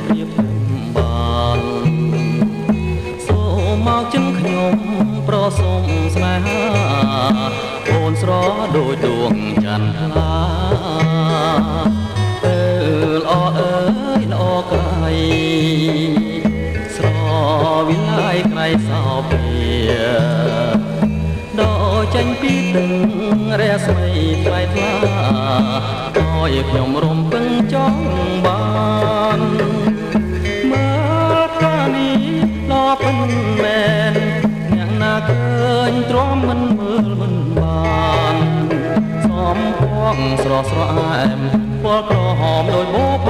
ព្រៀបបានសូមមកជឹងខ្ញុំប្រសុំស្នេហាអូនស្រដូចដួងចន្ទថ្លាល្អអើយល្អក្រៃស្រវិលាយក្រៃសោភាដល់ចេញពីទឹករស្មីថ្លៃថ្លាឲ្យខ្ញុំរំពឹងចង់បានមើលកានេះល្អប៉ុន្មានអ្នកណាឃើញទ្រាំមិនមើលមិនបានសំពងស្រស់ស្រអែមពលក្រហមដោយបប